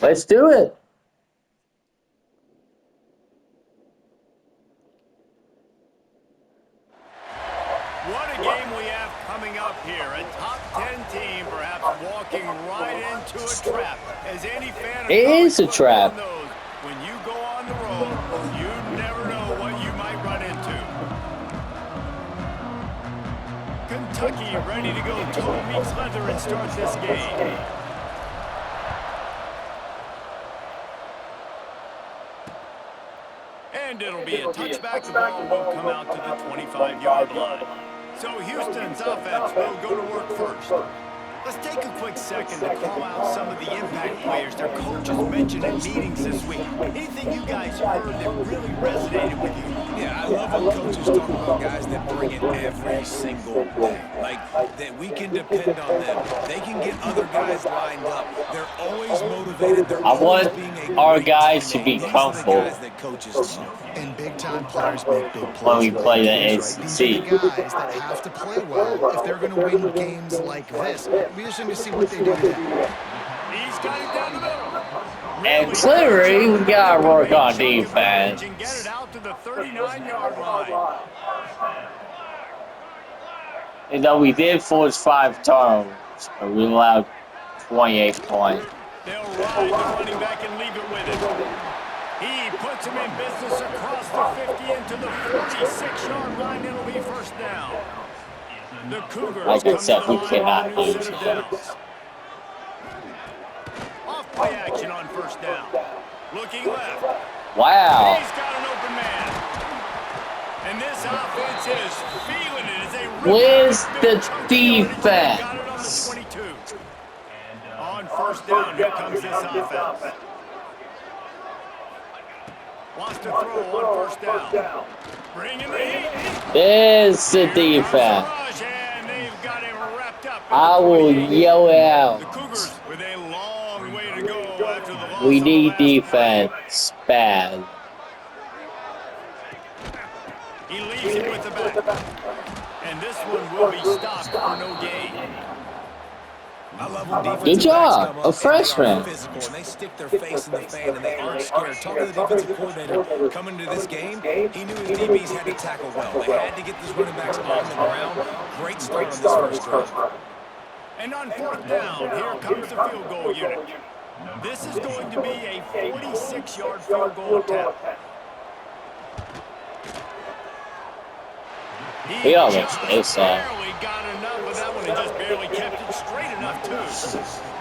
Let's do it. What a game we have coming up here. A top 10 team perhaps walking right into a trap. As any fan of It college is a football trap. knows, when you go on the road, you never know what you might run into. Kentucky ready to go toe meets leather and start this game. And it'll be a touchback. The ball will come out to the 25-yard line. So Houston's offense will go to work first. Let's take a quick second to call out some of the impact players their coaches mentioned in meetings this week. Anything you guys heard that really resonated with you? Yeah, I love when coaches talk about guys that bring it every single day. Like, that we can depend on them. They can get other guys lined up. They're always motivated. They're I always want being a our great guys to teammate. be These are the comfortable guys that coaches love. And big-time players make big when plays we with play their the teams, right? These are the SEC. guys that have to play well if they're going to win games like this. It'll be interesting to see what they do today. He's got it down the middle. And clearly, we gotta work on defense. And get it out to the 39-yard line. You know, we did force 5 turnovers, but we allowed 28 points. They'll ride the running back and leave it with him. He puts him in business across the 50 into the 46-yard line. It'll be first down. The Cougars Like I said, we come to the cannot line lose set of here. downs. Off play action on first down. Looking left. Wow. He's got an open man. And this offense is feeling it as they rip Where's out the big chunky yardage. Got it on the defense? 22. On first down, here comes this offense. Wants to throw on first down. Bringing the heat. There's the Here comes the defense. rush, and they've got him wrapped up at I the will 28. yell it The out. Cougars with a long way to go after the loss We on the need last play. defense bad. He leaves it with the back. And this one will be stopped for no gain. I love when defensive Good job, backs come a up and freshman. they are physical and they stick their face in the fan and they aren't scared. Talking to the defensive coordinator coming into this game, he knew his DBs had to tackle well. They had to get these running backs on the ground. Great start on this first drive. And on fourth down, here comes the field goal unit. This is going to be a 46-yard field goal attempt. He almost missed that. Barely got enough of that one and just barely kept it straight enough, too.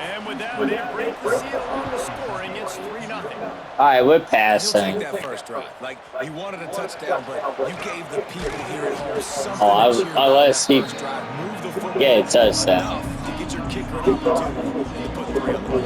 And with that, they break the seal on the scoring. It's 3-0. Alright, we're He'll passing. take that first drive. Like, he wanted a touchdown, but you gave the people here at home something Oh, to cheer about unless that he first drive. Move the football get a touchdown. enough to get your kicker an opportunity to put 3 on the board.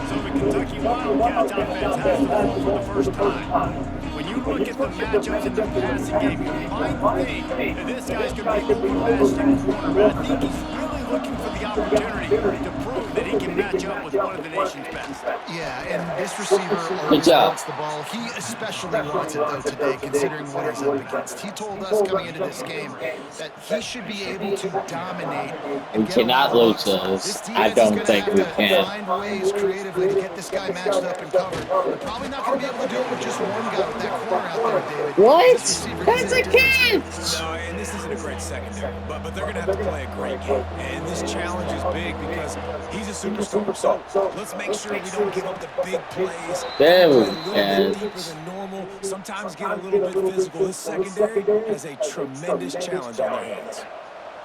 So the Kentucky Wildcats offense has the ball for the first time. When you look at the matchups in the passing game, you might think that this guy's going to be overmatched in corner, but I think he's really looking for the opportunity to prove that he can match up with one of the nation's best. Yeah, and this receiver Good always job. wants the ball. He especially wants it, though, today, considering what he's up against. He told us coming into this game that he should be able to dominate. We cannot lose this. I don't think we can. Find ways creatively to get this guy matched up and covered. They're probably not going to be able to do it with just one guy with that corner out there, David. What? This receiver That's needs a kid! No, and this isn't a great secondary, but they're going to have to play a great game. And this challenge is big because he's a superstar. So let's make sure we don't give up the big plays. There we Play a little go. bit deeper than normal. Sometimes get a little bit physical. This secondary has a tremendous challenge on their hands.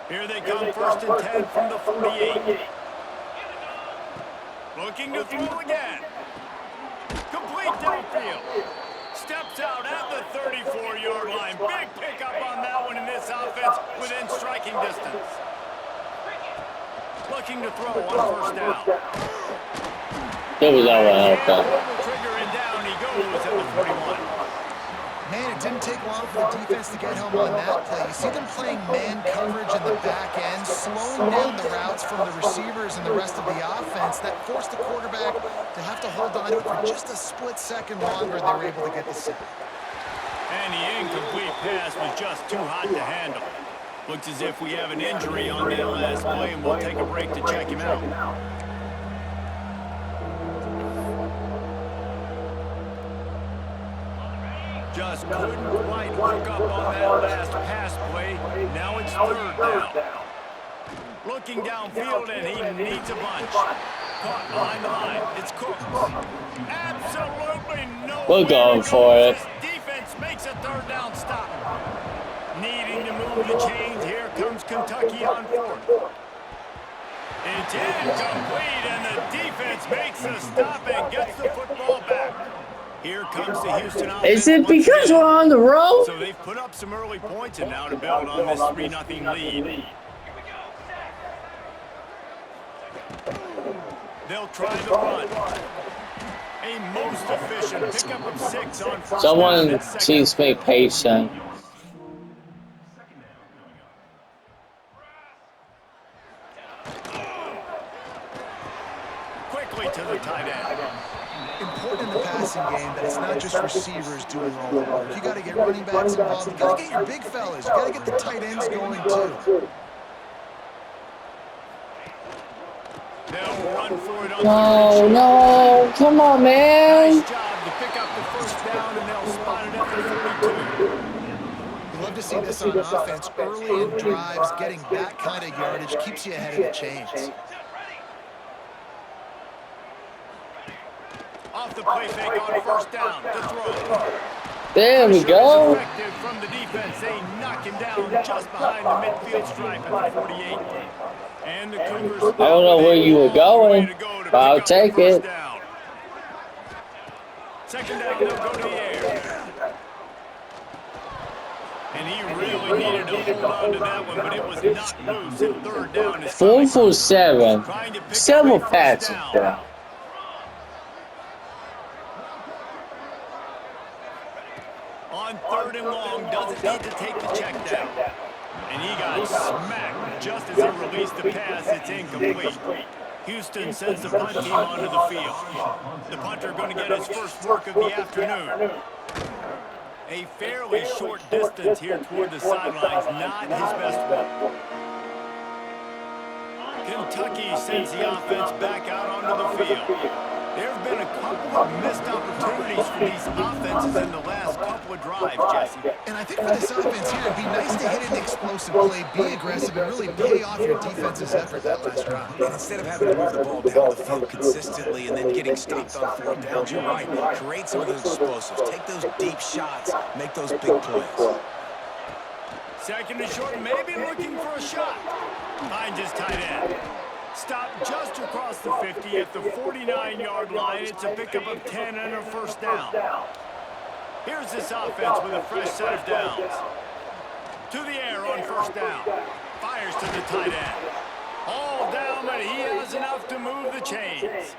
Here they come, first and 10 from the 48. Looking to throw again. Complete downfield. Steps out at the 34-yard line. Big pickup on that one in this offense within striking distance. Looking to throw on first down. There was no one out there. Trigger and down he goes at the 41. Man, it didn't take long for the defense to get home on that play. You see them playing man coverage in the back end, slowing down the routes from the receivers and the rest of the offense. That forced the quarterback to have to hold on to it for just a split second longer. They were able to get the sack. And the incomplete pass was just too hot to handle. Looks as if we have an injury on that last play, and we'll take a break to check him out. just couldn't quite hook up on that last pass play. Now it's third down. Looking downfield, and he needs a bunch. Caught behind the line. It's Cougars. Absolutely no We're way going to for go. it. This defense makes a third down stop. Needing to move the chains. Here comes Kentucky on fourth. It's incomplete, and the defense makes a stop and gets the football back. Here comes the Houston offense. Is it because we're on the road? So they've put up some early points, and now to build on this 3-0 lead. They'll try the run. A most efficient pickup of 6 on first Someone down and second. please be patient. Quickly to the tight end. Important in the passing game that it's not just receivers doing all the work. You got to get running backs involved. You got to get your big fellas. You got to get the tight ends going too. They'll run for it on No, no, come on, man. Nice job to pick up the first down, and they'll spot it at the 42. You love to see this on offense early in drives. Getting that kind of yardage keeps you ahead of the chains. Off the play fake on first down to throw. There we go. Effective from the defense. They knock him down just behind the midfield stripe at the 48. And the Cougars. I don't know where you were going, but I'll take it. Second down, they'll go to the air. And he really needed to hold on to that one, but it was not loose. And third down is 4 for 7. Several passes down. On third and long, doesn't need to take the check down. And he got smacked just as he released the pass. It's incomplete. Houston sends the punt team onto the field. The punter going to get his first work of the afternoon. A fairly short distance here toward the sidelines, not his best one. Kentucky sends the offense back out onto the field. There have been a couple of missed opportunities for these offenses in the last couple of drives, Jesse. And I think for this offense here, it'd be nice to hit an explosive play, be aggressive, and really pay off your defense's effort that last drive. And instead of having to move the ball down the field consistently and then getting stopped on fourth downs, you're right. Create some of those explosives. Take those deep shots. Make those big plays. Second and short, maybe looking for a shot. Finds his tight end. Stopped just across the 50 at the 49-yard line. It's a pickup of 10 and a first down. Here's this offense with a fresh set of downs. To the air on first down. Fires to the tight end. All down, but he has enough to move the chains.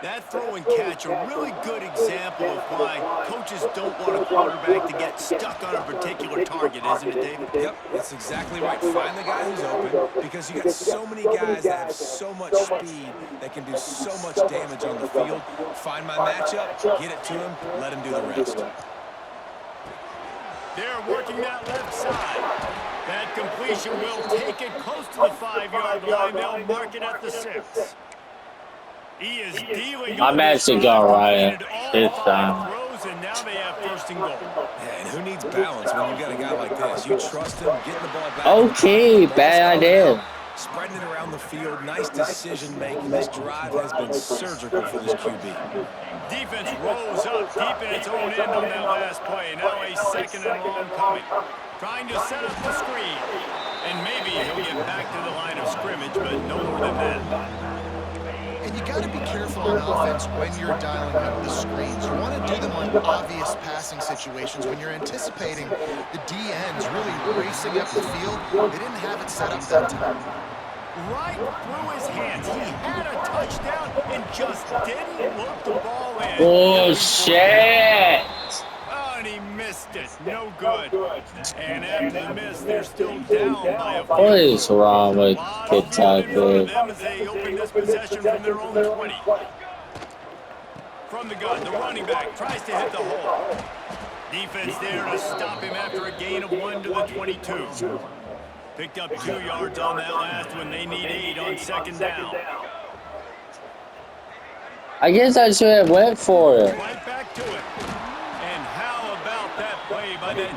That throw and catch, a really good example of why coaches don't want a quarterback to get stuck on a particular target, isn't it, David? Yep, that's exactly right. Find the guy who's open because you got so many guys that have so much speed that can do so much damage on the field. Find my matchup, get it to him, let him do the rest. They're working that left side. That completion will take it close to the 5-yard line. They'll mark it at the 6. He is dealing. I'm actually going right this time. And now they have first and goal. Yeah, and who needs balance when you've got a guy like this? You trust him, getting the ball back. Okay, bad idea. Spreading it around the field, nice decision making. This drive has been surgical for this QB. Defense rolls up deep in its own end on that last play. Now a second and long coming. Trying to set up the screen. And maybe he'll get back to the line of scrimmage, but no more than that. And you got to be careful on offense when you're dialing up the screens. You want to do them on obvious passing situations. When you're anticipating the DNs really racing up the field, they didn't have it set up that time. Right through his hands. He had a touchdown and just didn't look the ball in. Bullshit. Oh, and he missed it. No good. And after the miss, they're still down by a few. What is wrong with Kentucky? As they open this possession from their own 20. From the gun, the running back tries to hit the hole. Defense there to stop him after a gain of 1 to the 22. Picked up 2 yards on that last one. They need 8 on second down. I guess I should have went for it. Went back to it. And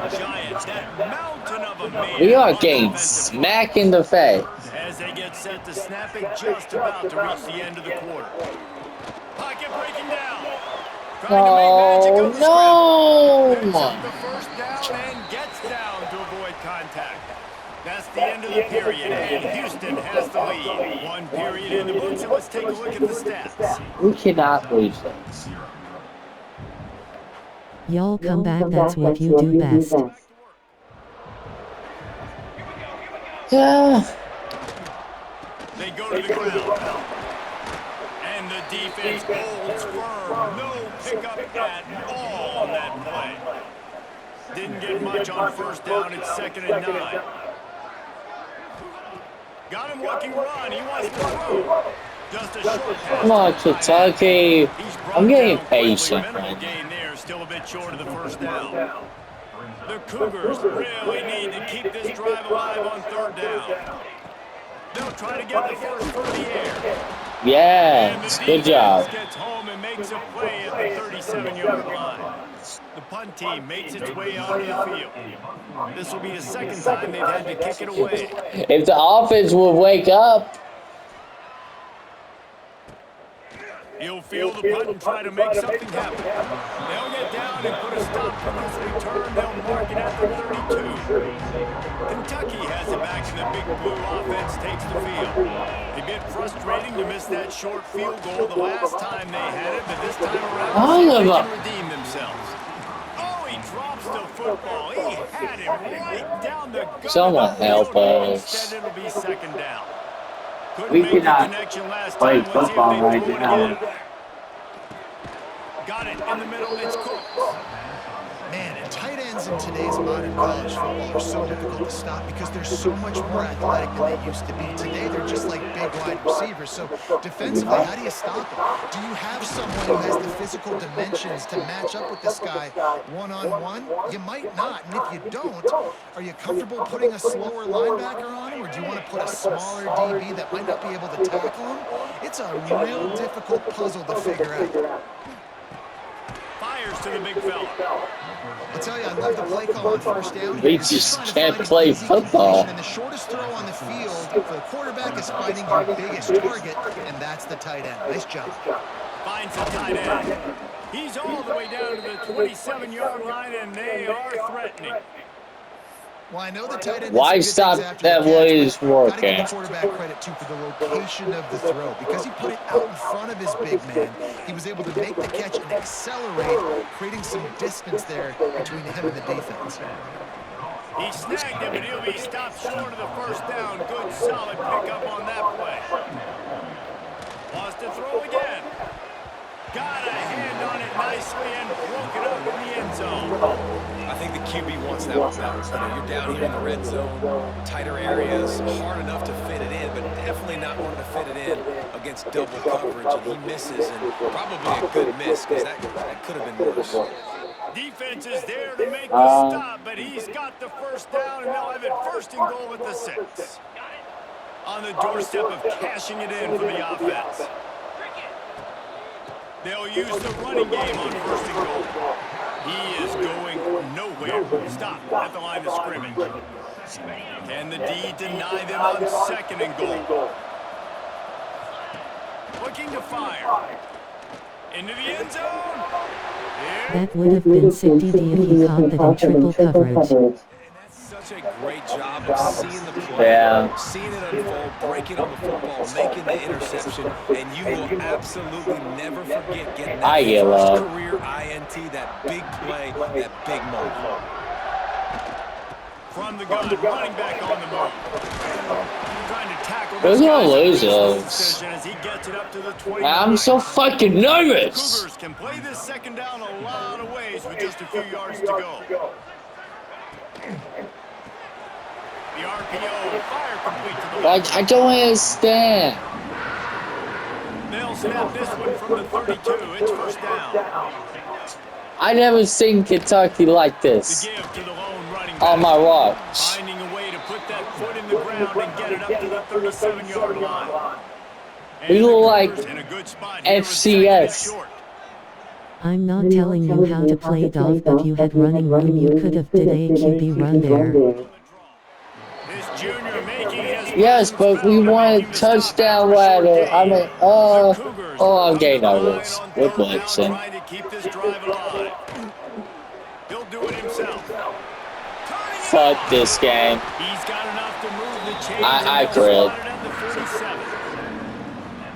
giant, that mountain of a man. We are on the getting defensive smacked in the face. as they get set to snap it, just about to reach the end of the quarter. Pocket breaking down. Trying to make magic Oh of the scramble. Picks no! up the first down and gets down to avoid contact. That's the end of the period, and Houston has the lead. One period in the books, and let's take a look at the stats. We cannot lose this. Y'all come back, that's what you do best. Yeah. They go to the ground. And the defense holds firm. No pickup at all on that play. Didn't get much on first down. It's 2nd and 9. Got him looking run. He wants to throw. Just a short pass. Come on, Kentucky. I'm getting patient, Minimal man. gain there. Still a bit short of the first down. The Cougars really need to keep this drive alive on 3rd down. They'll try to get the first through the air. Yes, good job. Gets home and makes a play at the 37-yard line. The punt team makes its way onto the field. This will be the 2nd time they've had to kick it away. If the offense would wake up. He'll field the punt and try to make something happen. They'll get down and put a stop to this return. They'll mark it at the 32. Kentucky has it back, and the Big Blue offense takes the field. A bit frustrating to miss that short field goal the last time they had it, but this time around, they can redeem themselves. Oh, he drops the football. He had him right down the gut. Someone help us. Instead, it'll be 2nd down. Couldn't We make the cannot connection last play time. Let's see if football they right throw it now. again. Got it in the middle. It's Cooks. Man, and tight ends in today's modern college football are so difficult to stop because they're so much more athletic than they used to be. Today, they're just like big wide receivers. So defensively, how do you stop them? Do you have someone who has the physical dimensions to match up with this guy one-on-one? You might not. And if you don't, are you comfortable putting a slower linebacker on him? Or do you want to put a smaller DB that might not be able to tackle him? It's a real difficult puzzle to figure out. Fires to the big fella. I'll tell you, I love the play call on first down. We just can't play football. And the shortest throw on the field for the quarterback is finding your biggest target, and that's the tight end. Nice job. Finds the tight end. He's all the way down to the 27-yard line, and they are threatening. Well, I know the tight end. Why stop that what is working? Gotta give the quarterback credit too for the location of the throw because he put it out in front of his big man. He was able to make the catch and accelerate, creating some distance there between him and the defense. He snagged him, and he'll be stopped short of the first down. Good, solid pickup on that play. Wants to throw again. Got a hand on it nicely and broke it up in the end zone. I think the QB wants that one better. You know, you're down here in the red zone, tighter areas, hard enough to fit it in, but definitely not wanting to fit it in against double coverage. And he misses, and probably a good miss because that could have been worse. Defense is there to make the stop, but he's got the first down, and they'll have it 1st and goal at the 6. On the doorstep of cashing it in for the offense. They'll use the running game on 1st and goal. He is going nowhere. Stop at the line of scrimmage. Can the D deny them on 2nd and goal? Looking to fire. Into the end zone. That would have been sick DD if he caught that in triple coverage. Such a great job of seeing the play, seeing it unfold, breaking on the football, making the interception, and you will absolutely never forget getting that first career INT, that big play, that big moment. From the gun, running back on the move. Trying to tackle We're this gonna guy's lose decision those. as he gets it up to the 20. I'm so fucking nervous. Cougars can play this 2nd down a lot of ways with just a few yards to go. The RPO, fire complete to the left. I don't understand. They'll snap this one from the 32. It's 1st down. I never seen Kentucky like The this give to the lone running on back. my watch. Finding a way to put that foot in the ground and get it up to the 37-yard line. We look like In a good spot here with 2nd and FCS. short. I'm not telling you how to play golf, but you had running room. You could have did a QB run there. This junior making his Yes, but we want a touchdown ladder. I mean, I'm getting nervous. We're blitzing. Trying to keep this drive alive. He'll do it himself. Fuck this game. He's got enough to move the chains. I quit.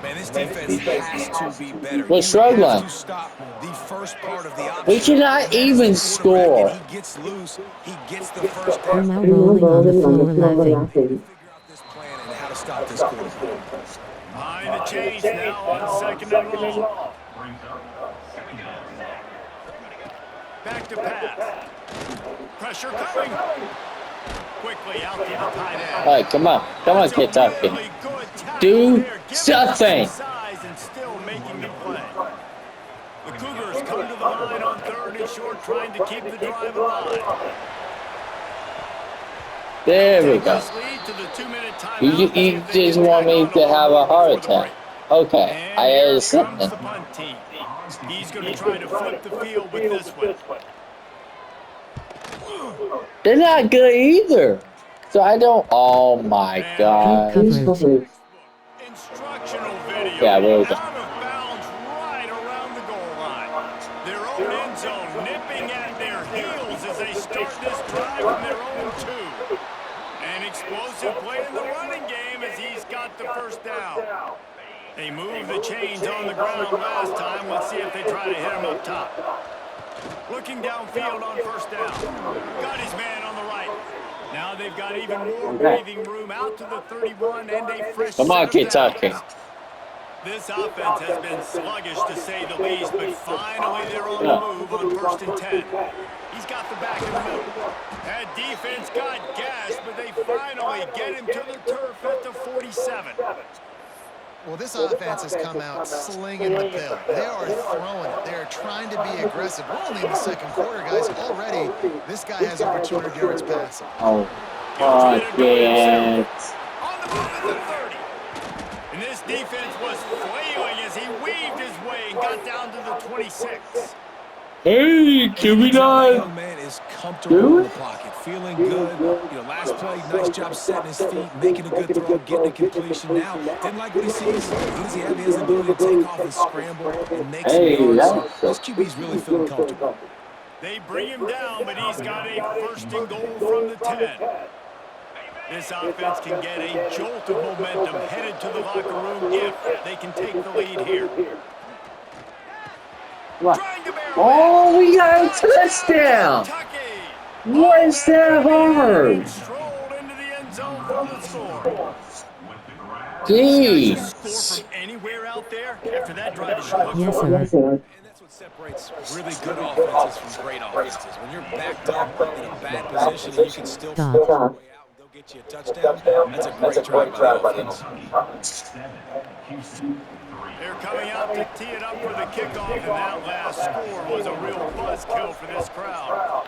Man, this defense has to be better. We're struggling. To stop the first part of the We cannot even score. He gets loose. He gets the first We're down. now rolling on the floor laughing. Figure out this plan and how to stop this quarterback. Behind the chains now on second and long. Back to pass. Pressure coming. Quickly out to the tight end. All right, come on, Kentucky. Do something. And still making the play. The Cougars come to the line on third and short, trying to keep the drive alive. There we go. You just want me to have a heart attack. Okay, I added something. He's going to try to flip the field with this one. They're not good either. So I don't. Oh my God. Coverage. Instructional video. Yeah, really good. Out of bounds right around the goal line. Their own end zone nipping at their heels as they start this drive from their own two. An explosive play in the running game as he's got the first down. They moved the chains on the ground last time. Let's see if they try to hit him up top. Looking downfield on first down. Got his man on the right. Now they've got even more breathing room out to the 31 and a fresh. Come on, Kentucky. This offense has been sluggish to say the least, but finally they're on the move on first and 10. He's got the back in the middle. That defense got gassed, but they finally get him to the turf at the 47. Well, this offense has come out slinging the pill. They are throwing it. They are trying to be aggressive. We're only in the second quarter, guys. Already, this guy has over 200 yards passing. Oh, fuck it. On the move at the 30. And this defense was flailing as he weaved his way and got down to the 26. Hey, can we not? Young man is comfortable in the pocket, feeling good. Last play, nice job setting his feet, making a good throw, getting a completion. Now, didn't like what he sees. What does he have? He has the ability to take off and scramble and make some yards. So this QB's really feeling comfortable. They bring him down, but he's got a first and goal from the 10. This offense can get a jolt of momentum headed to the locker room if they can take the lead here. Oh, we got a touchdown! What is that hard? Jeez. Anywhere out there after that drive is short. Yes, sir. And that's what separates really good offenses from great offenses. When you're backed up in a bad position and you can still find your way out and go get you a touchdown, that's a great drive by the offense. They're coming out to tee it up for the kickoff, and that last score was a real buzzkill for this crowd.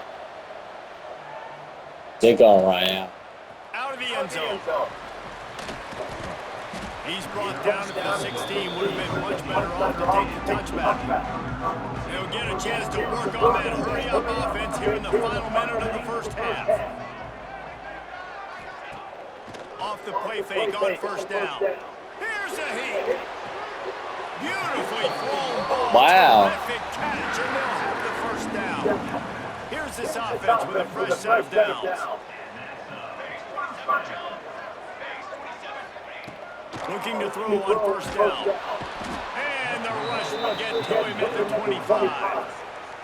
They're going right out. Out of the end zone. He's brought down to the 16. Would have been much better off to take the touchback. They'll get a chance to work on that hurry-up offense here in the final minute of the first half. Off the play fake on first down. Here's a heat. Beautifully thrown ball. Wow. Terrific catch, and they'll have the first down. Here's this offense with a fresh set of downs. Looking to throw on first down. And the rush will get to him at the 25.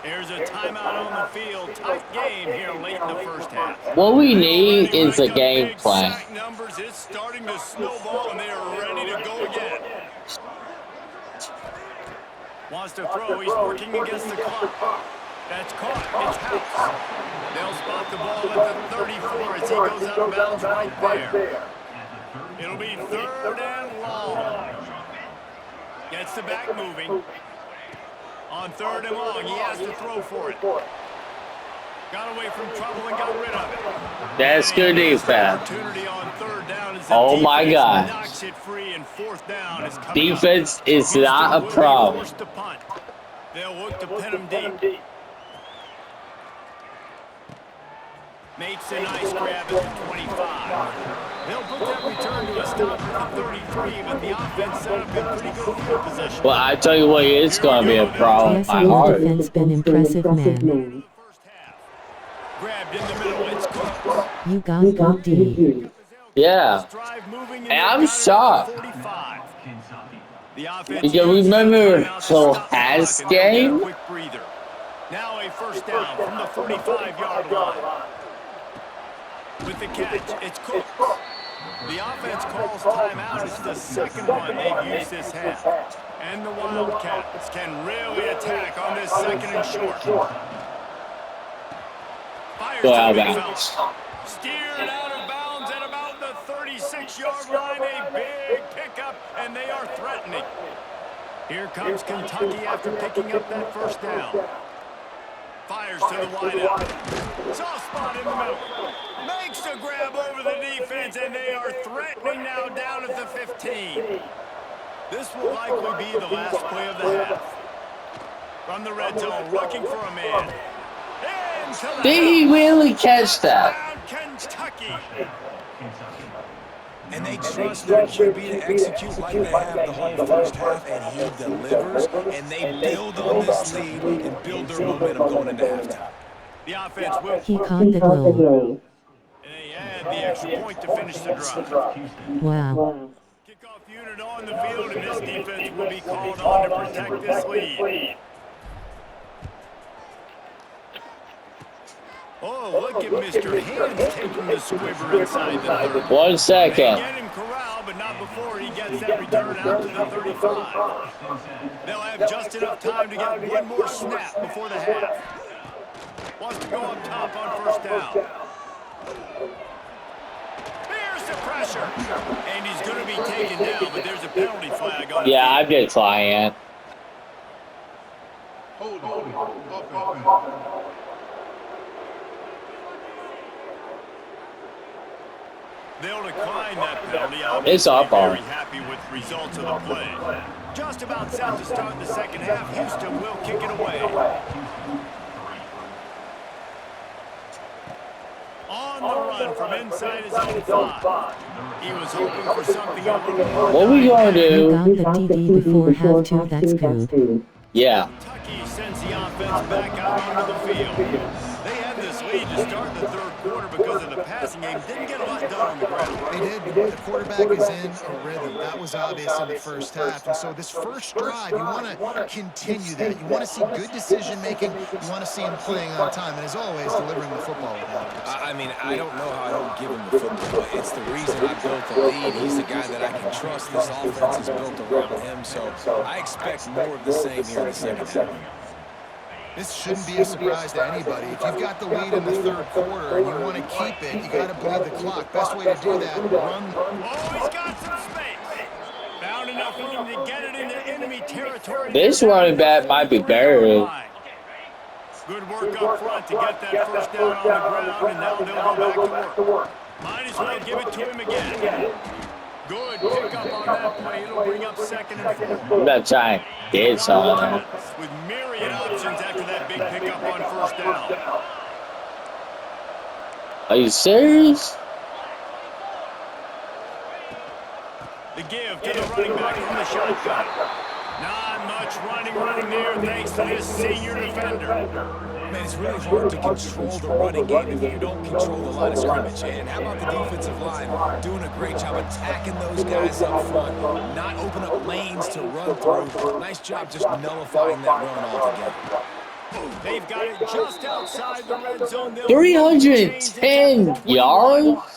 There's a timeout on the field. Tight game here late in the first half. What we need is a game plan. Numbers is starting to snowball, and they are ready to go again. Wants to throw. He's working against the clock. That's caught. It's House. They'll spot the ball at the 34 as he goes out of bounds right there. It'll be third and long. Gets the back moving. On third and long, he has to throw for it. Got away from trouble and got rid of it. That's good defense. Opportunity on third down as Oh my God. knocks it free, and fourth down is coming Defense up. is not a problem. Forced to punt. They'll look to pin him deep. Makes a nice grab at the 25. They'll put that return to a stop at the 33, but the offense set up in pretty good field position. Well, I tell you what, it's going to be a problem. Yes, My your heart. defense been impressive, man. Grabbed in the middle, it's Cook. You gone go D. Yeah. And I'm shocked. You can remember the last game? Now a first down from the 45-yard line. With the catch, it's Cook. The offense calls timeout. It's the second one they've used this half. And the Wildcats can really attack on this second and short. Go out of bounds. Steered out of bounds at about the 36-yard line. A big pickup, and they are threatening. Here comes Kentucky after picking up that first down. Fires to the wideout. Soft spot in the middle. Makes a grab over the defense, and they are threatening now down at the 15. This will likely be the last play of the half. From the red zone, looking for a man. Did he really catch that? Kentucky. And they trust their QB to execute like they have the whole first half, and he delivers, and they build on this lead and build their momentum going into halftime. The offense will. He conned it low. And they add the extra point to finish the drive. Wow. Kickoff unit on the field, and this defense will be called on to protect this lead. Oh, look at Mr. Hands taking the squibber inside the 30. 1 second. They get him corralled, but not before he gets that return out to the 35. They'll have just enough time to get one more snap before the half. Wants to go up top on first down. There's the pressure. And he's going to be taken down, but there's a penalty flag on the Yeah, field. I'm just flying. Hold on. They'll decline that penalty. It's Obviously up on. very happy with the results of the play. Just about set to start the second half. Houston will kick it away. On the run from inside his own 5. He was hoping for something a little more. What we going to You do? got the TD before half too, that's good. Yeah. Kentucky sends the offense back out onto the field. They had this lead to start the third quarter because of the passing game. Didn't get a lot done on the ground. They did. The quarterback is in a rhythm. That was obvious in the first half. And so this first drive, you want to continue that. You want to see good decision-making. You want to see him playing on time. And as always, delivering the football with Alex. I mean, I don't know how I don't give him the football. It's the reason I built the lead. He's the guy that I can trust. This offense is built around him. So I expect more of the same here in the second half. This shouldn't be a surprise to anybody. If you've got the lead in the third quarter and you want to keep it, you got to bleed the clock. Best way to do that, run. Oh, he's got some space. Found enough room to get it into enemy territory. This running back might be buried. Good work up front to get that first down on the ground, and now they'll go back to work. Might as well give it to him again. Good pickup on that play. It'll bring up second and 4. I'm not trying to get something. With myriad options after that big pickup on first down. Are you serious? The give to the running back from the shotgun. Not much running there thanks to this senior defender. Man, it's really hard to control the running game if you don't control the line of scrimmage. And how about the defensive line doing a great job attacking those guys up front, not open up lanes to run through. Nice job just nullifying that run altogether. They've got it just outside the red zone. 310 yards?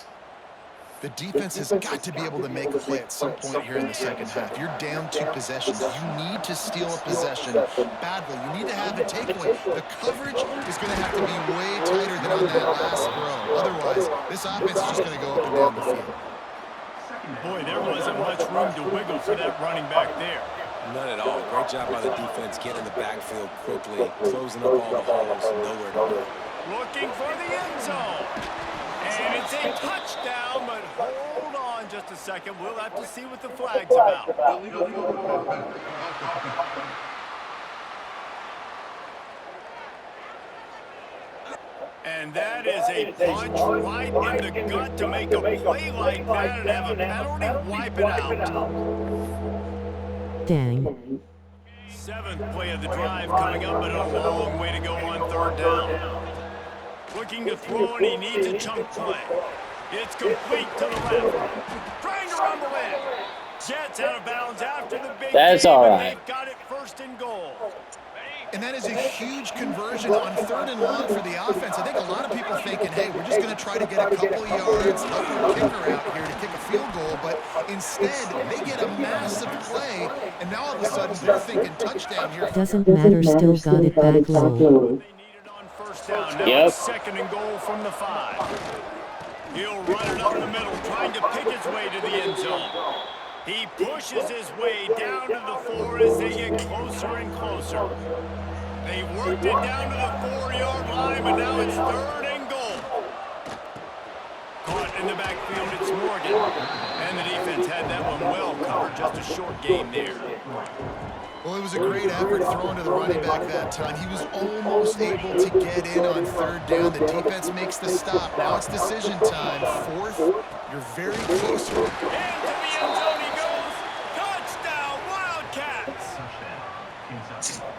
The defense has got to be able to make a play at some point here in the second half. You're down 2 possessions. You need to steal a possession badly. You need to have a takeaway. The coverage is going to have to be way tighter than on that last throw. Otherwise, this offense is just going to go up and down the field. Boy, there wasn't much room to wiggle for that running back there. None at all. Great job by the defense getting in the backfield quickly, closing up all the holes, nowhere to go. Looking for the end zone. And it's a touchdown, but hold on just a second. We'll have to see what the flag's about. And that is a punch right in the gut to make a play like that and have a penalty wipe it out. Dang. 7th play of the drive coming up, but a long way to go on 3rd down. Looking to throw, and he needs a chunk play. It's complete to the left. Trying to rumble in. Jets out of bounds after the big That's game, all and right. they've got it 1st and goal. And that is a huge conversion on 3rd and long for the offense. I think a lot of people thinking, hey, we're just going to try to get a couple of yards, help our kicker out here to kick a field goal. But instead, they get a massive play, and now all of a sudden they're thinking touchdown here. Doesn't matter, still got it back low. They need it on 1st down. Now it's 2nd and goal from the 5. He'll run it up the middle, trying to pick his way to the end zone. He pushes his way down to the 4 as they get closer and closer. They worked it down to the 4-yard line, but now it's 3rd and goal. Caught in the backfield, it's Morgan. And the defense had that one well covered, just a short gain there. Well, it was a great effort thrown to the running back that time. He was almost able to get in on 3rd down. The defense makes the stop. Now it's decision time. 4th, you're very close. Into the end zone he goes. Touchdown, Wildcats!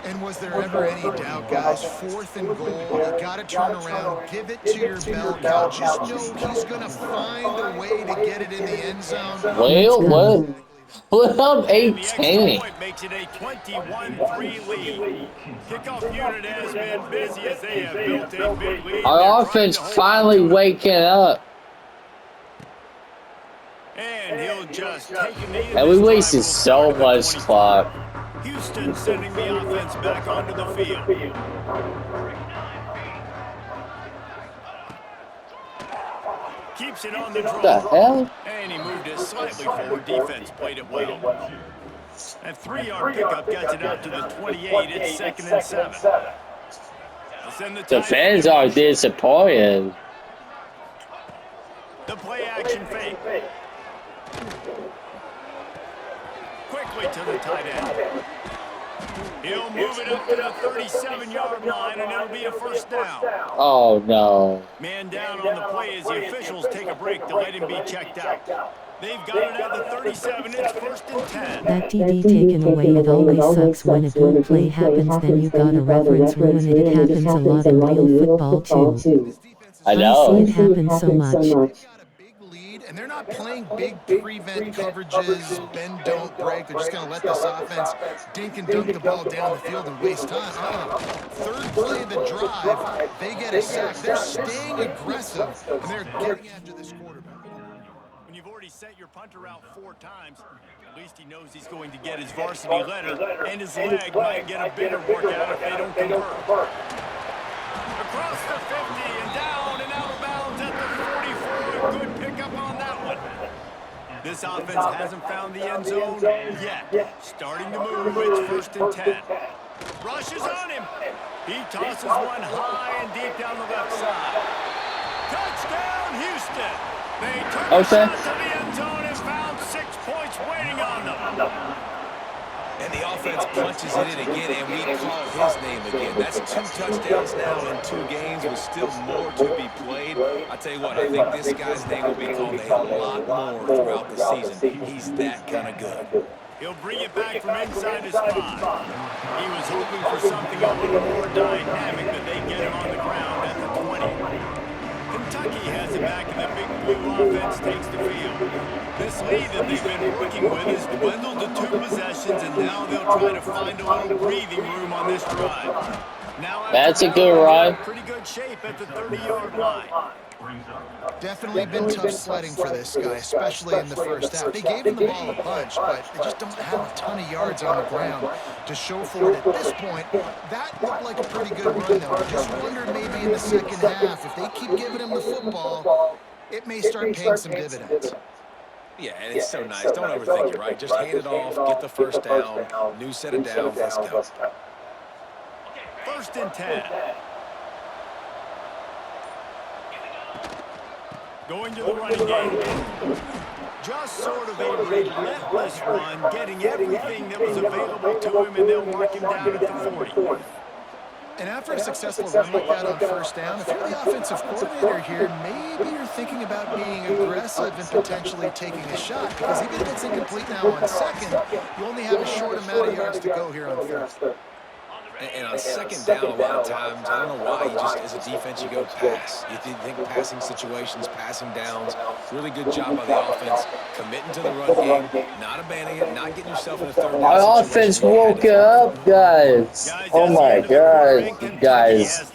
And was there ever any doubt, guys? 4th and goal. You got to turn around. Give it to your bell cow. Just know he's going to find a way to get it in the end zone. Well, what? Put up And the extra 18. point makes it a 21-3 lead. Kickoff unit has been busy as they have built a big lead. Our offense finally waking up. And he'll just take a knee. And we wasted so much clock. Houston sending the offense back onto the field. Keeps it on the draw. What the hell? And he moved it slightly forward. Defense played it well. That 3-yard pickup gets it out to the 28. It's 2nd and 7. Send the The fans are disappointed. The play action fake. Quickly to the tight end. He'll move it up to the 37-yard line, and it'll be a 1st down. Oh no. Man down on the play as the officials take a break to let him be checked out. They've got it at the 37. It's 1st and 10. That TD taken away, it always sucks when a good play happens, then you gotta reference ruin it. It happens a lot in real football too. I I see know. it happen so much. And they're not playing big prevent coverages, bend, don't break. They're just going to let this offense dink and dunk the ball down the field and waste time. 3rd play of the drive, they get a sack. They're staying aggressive, and they're getting after this quarterback. When you've already sent your punter out 4 times, at least he knows he's going to get his varsity letter, and his leg might get a bigger workout if they don't convert. Across the 50 and down and out of bounds at the 44. Good pickup on that one. This offense hasn't found the end zone yet. Starting to move. It's 1st and 10. Rushes on him. He tosses one high and deep down the left side. Touchdown, Houston. They took a shot to the end zone and found 6 points waiting on them. And the offense punches it in again, and we call his name again. That's 2 touchdowns now in 2 games with still more to be played. I tell you what, I think this guy's name will be called a lot more throughout the season. He's that kind of good. He'll bring it back from inside his spot. He was hoping for something a little more dynamic, but they get him on the ground at the 20. Kentucky has it back, and the big blue offense takes the field. This lead that they've been working with is dwindled to 2 possessions, and now they'll try to find a little breathing room on this drive. Now That's a good run. Pretty good shape at the 30-yard line. Definitely been tough sledding for this guy, especially in the 1st half. They gave him the ball a bunch, but they just don't have a ton of yards on the ground to show for it at this point. That looked like a pretty good run, though. I just wondered maybe in the 2nd half, if they keep giving him the football, it may start paying some dividends. Yeah, and it's so nice. Don't overthink it, right? Just hand it off, get the 1st down, new set of downs, let's go. 1st and 10. Going to the running game. Just sort of a relentless run, getting everything that was available to him, and they'll mark him down at the 40. And after a successful run like that on first down, if you're the offensive coordinator here, maybe you're thinking about being aggressive and potentially taking a shot, because even if it's incomplete now on second, you only have a short amount of yards to go here on third. And on second down, a lot of times, I don't know why, you just, as a defense, you go pass. You think passing situations, passing downs, really good job by the offense, committing to the run game, not abandoning it, not getting yourself in a third down Our situation. offense woke up, guys. Oh my God, guys.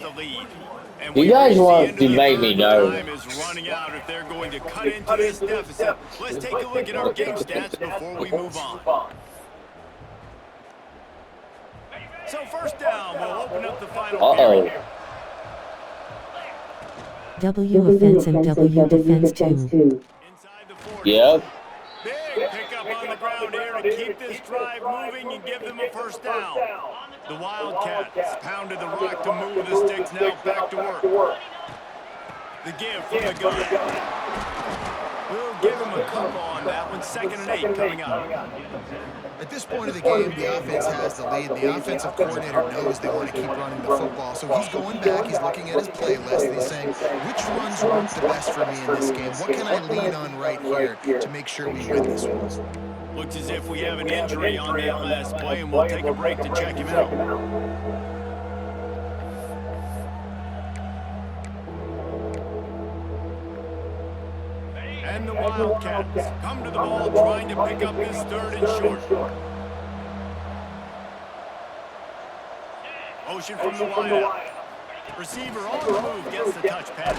You guys want to make me nervous. Time is running out if they're going to cut into this deficit. Let's take a look at our game stats before we move on. So first down, we'll open up the final period here. W offense and W defense too. Inside the 40. Yep. Big pickup on the ground here to keep this drive moving and give them a first down. The Wildcats pounded the rock to move the sticks, now back to work. The give from the gun. We'll give them a couple on that one. 2nd and 8 coming up. At this point of the game, the offense has the lead. The offensive coordinator knows they want to keep running the football. So he's going back, he's looking at his playlist, and he's saying, which runs work the best for me in this game? What can I lean on right here to make sure we win this one? Looks as if we have an injury on that last play, and we'll take a break to check him out. And the Wildcats come to the ball trying to pick up this 3rd and short. Motion from the wideout. Receiver on the move gets the touch pass.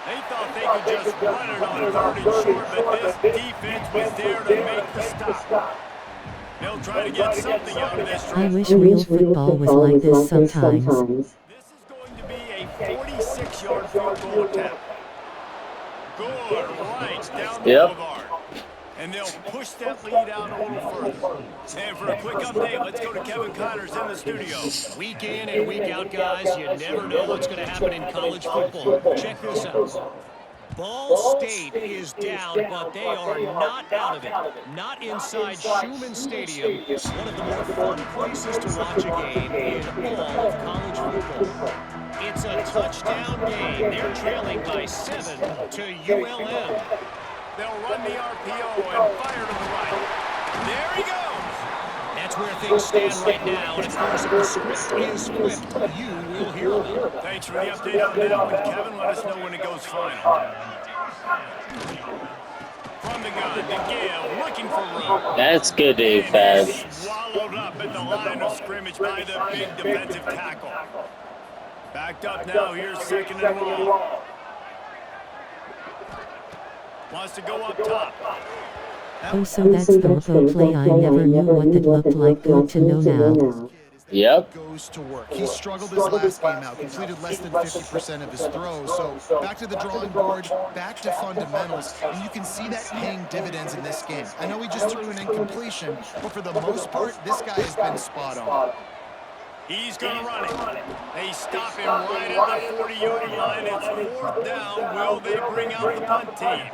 They thought they could just run it on 3rd and short, but this defense was there to make the stop. They'll try to get something out of this. I wish real football was like this sometimes. This is going to be a 46-yard field goal attempt. Good, right down the boulevard. And they'll push that lead out a little further. And for a quick update, let's go to Kevin Connors in the studio. Week in and week out, guys, you never know what's going to happen in college football. Check this out. Ball State is down, but they are not out of it. Not inside Schumann Stadium, one of the more fun places to watch a game in all of college football. It's a touchdown game. They're trailing by 7 to ULM. They'll run the RPO and fire to the right. There he goes. That's where things stand right now. And of course, if the script is flipped, you will hear them. Thanks for the update on that one, Kevin. Let us know when it goes final. From the gun, the give, looking for room. That's good defense. Swallowed up at the line of scrimmage by the big defensive tackle. Backed up now, here's 2nd and long. Wants to go up top. Oh, so that's the logo play. I never knew what that looked like. Good to know now. Yep. Goes to work. He struggled his last game out, completed less than 50% of his throws. So back to the drawing board, back to fundamentals, and you can see that paying dividends in this game. I know he just threw an incompletion, but for the most part, this guy has been spot on. He's going to run it. They stop him right at the 40-yard line. It's 4th down. Will they bring out the punt team?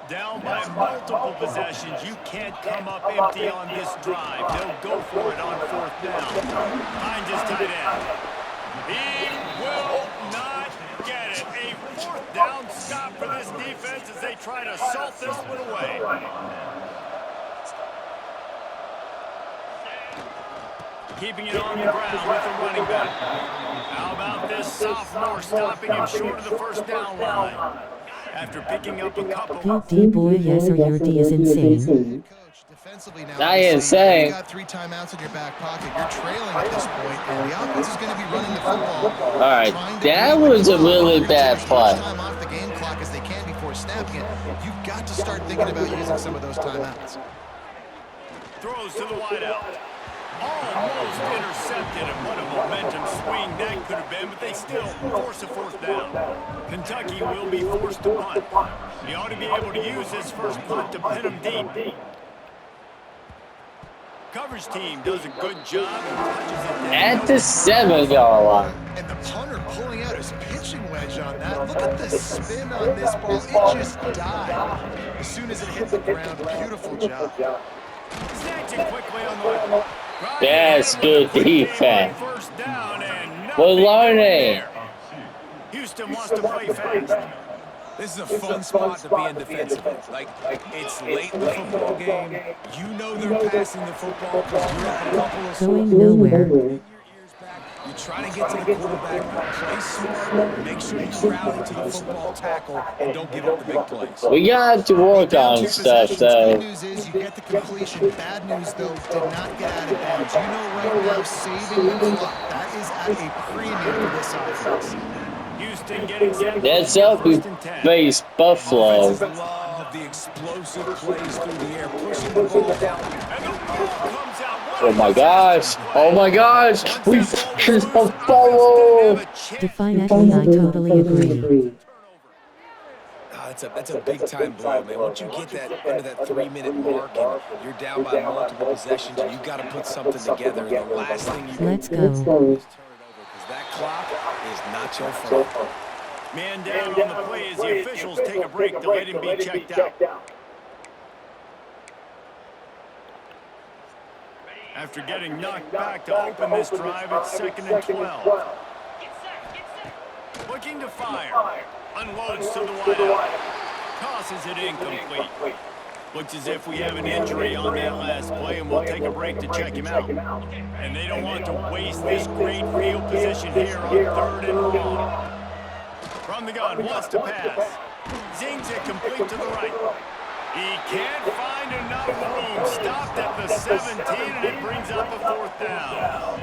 Down by multiple possessions. You can't come up empty on this drive. They'll go for it on 4th down. Finds his tight end. He will not get it. A 4th down stop for this defense as they try to salt this one away. Keeping it on the ground with the running back. How about this sophomore stopping him short of the 1st down line? After picking up a couple. D boy, yes, or your D is insane. Not insane. You got 3 timeouts in your back pocket. You're trailing at this point, and the offense is going to be running the football. All right, that was a really bad play. Time off the game clock as they can before snapping it. You've got to start thinking about using some of those timeouts. Throws to the wideout. Almost intercepted, and what a momentum swing that could have been, but they still force a 4th down. Kentucky will be forced to punt. He ought to be able to use this first punt to pin him deep. Coverage team does a good job and touches it down. At the 7-yard line. And the punter pulling out his pitching wedge on that. Look at the spin on this ball. It just died as soon as it hit the ground. Beautiful job. Snatching quickly on the That's good defense. First down, and We're learning. Houston wants to play fast. This is a fun spot to be in defensively. Like, it's late in the football game. You know they're passing the football because you're up a couple of Going nowhere. You try to get to the quarterback, play smart, make sure you rally to the football tackle, and don't give up the big plays. We got to work Down on two stuff, possessions. though. Good news is you get the completion. Bad news, though, did not get out of bounds. You know right now, saving the clock, that is at a premium for this offense. Houston getting set. That's up, we face Buffalo. Offenses love the explosive plays through the air, pushing the ball down. And the ball comes out. Oh my gosh! Oh my gosh! We fucking Buffalo! Definitely, I totally agree. That's a big-time blow, man. Once you get that under that 3-minute mark and you're down by multiple possessions, you got to put something together. And the last thing you Let's do go. is turn it over because that clock is not your friend. Man down on the play as the officials take a break to let him be checked out. After getting knocked back to open this drive, it's 2nd and 12. Looking to fire. Unloads to the wideout. Tosses it incomplete. Looks as if we have an injury on that last play, and we'll take a break to check him out. And they don't want to waste this great field position here on 3rd and long. From the gun, wants to pass. Zings it complete to the right. He can't find enough room. Stopped at the 17, and it brings up a 4th down.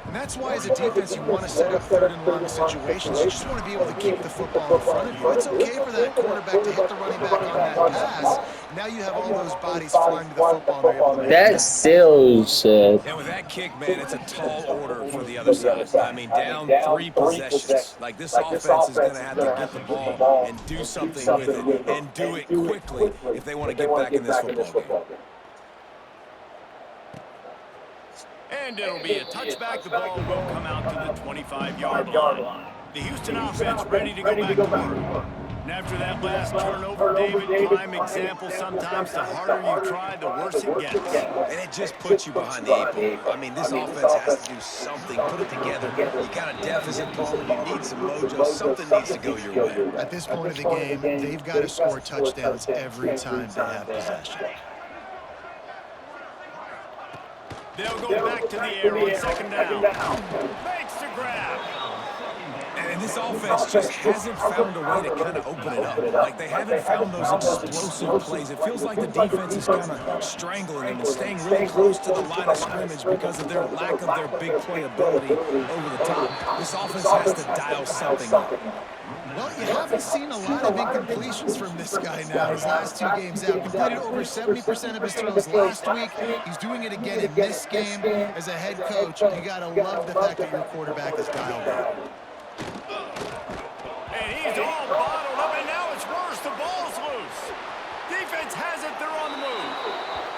And that's why, as a defense, you want to set up 3rd and long situations. You just want to be able to keep the football in front of you. It's okay for that quarterback to hit the running back on that pass. Now you have all those bodies flying to the football and they're able to make That's still shit. And with that kick, man, it's a tall order for the other side. I mean, down 3 possessions. Like, this offense is going to have to get the ball and do something with it and do it quickly if they want to get back in this football game. And it'll be a touchback. The ball will come out to the 25-yard line. The Houston offense ready to go back to work. And after that last turnover, David, prime example, sometimes the harder you try, the worse it gets. And it just puts you behind the 8 ball. I mean, this offense has to do something, put it together. You got a deficit ball, you need some mojo. Something needs to go your way. At this point of the game, they've got to score touchdowns every time they have possession. They'll go back to the air on 2nd down. Makes the grab. And this offense just hasn't found a way to kind of open it up. Like, they haven't found those explosive plays. It feels like the defense is kind of strangling them and staying really close to the line of scrimmage because of their lack of their big play ability over the top. This offense has to dial something up. Well, you haven't seen a lot of incompletions from this guy now. His last 2 games out, completed over 70% of his throws last week. He's doing it again in this game. As a head coach, you got to love the fact that your quarterback is dialed up. And he's all bottled up, and now it's worse. The ball's loose. Defense has it. They're on the move.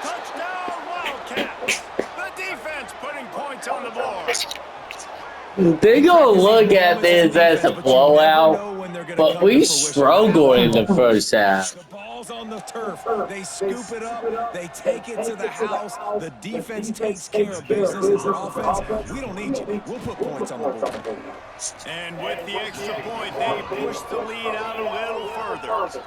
Touchdown, Wildcats. The defense putting points on the board. They gonna look at this as a blowout, but we struggled in the first half. The ball's on the turf. They scoop it up. They take it to the house. The defense takes care of business. As an offense, we don't need you. We'll put points on the board. And with the extra point, they push the lead out a little further.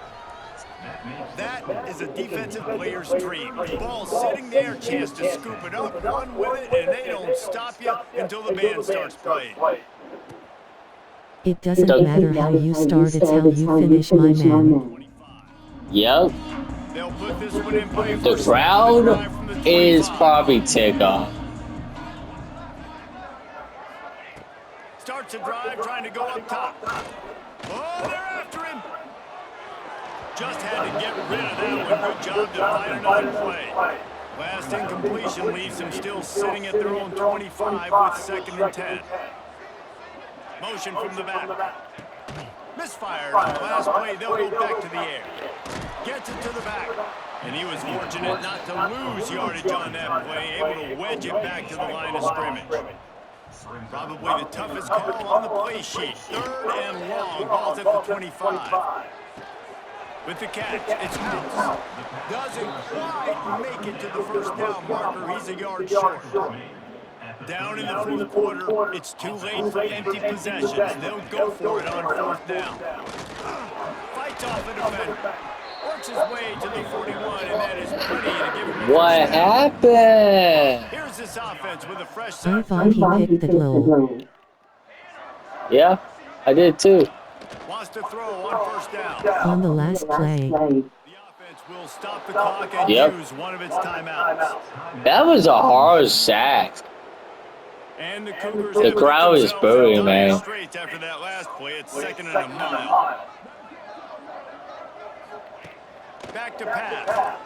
That is a defensive player's dream. The ball's sitting there, chance to scoop it up, run with it, and they don't stop you until the band starts playing. It doesn't matter how you start, it's how you finish, my man. Yep. They'll put this one in play. The crowd is probably tick off. Starts a drive, trying to go up top. Oh, they're after him. Just had to get rid of that one. Good job to find another play. Last incompletion leaves them still sitting at their own 25 with 2nd and 10. Motion from the back. Misfired on the last play. They'll go back to the air. Gets it to the back. And he was fortunate not to lose yardage on that play. Able to wedge it back to the line of scrimmage. Probably the toughest call on the play sheet. 3rd and long. Ball's at the 25. With the catch, it's House. Doesn't quite make it to the 1st down marker. He's a yard short. Down in the fourth quarter, it's too late for empty possessions. They'll go for it on fourth down. Fights off the defender. Works his way to the 41, and that is plenty to give him a What first down. happened? Here's this offense with a fresh I set. thought he picked the goal. Yeah, I did too. Wants to throw on first down. On the last play. The offense will stop the clock and use one of its timeouts. That was a hard sack. And the Cougars The have crowd put is themselves booing, in dire man. straits after that last play. It's 2nd and a mile. Back to pass.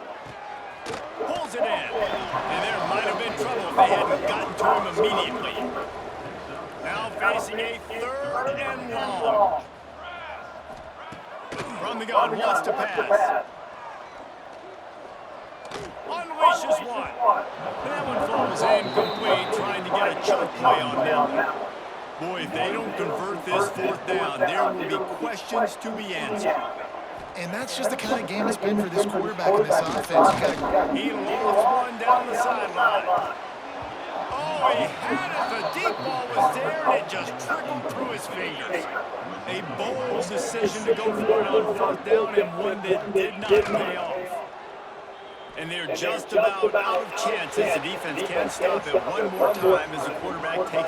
Pulls it in. And there might have been trouble if they hadn't gotten to him immediately. Now facing a 3rd and long. From the gun, wants to pass. Unleashes one. That one falls incomplete, trying to get a chunk play on them. Boy, if they don't convert this 4th down, there will be questions to be answered. And that's just the kind of game it's been for this quarterback in this offense. He lofts one down the sideline. Oh, he had it. The deep ball was there, and it just trickled through his fingers. A bold decision to go for it on 4th down, and one that did not pay off. And they're just about out of chances. The defense can't stop it one more time as the quarterback takes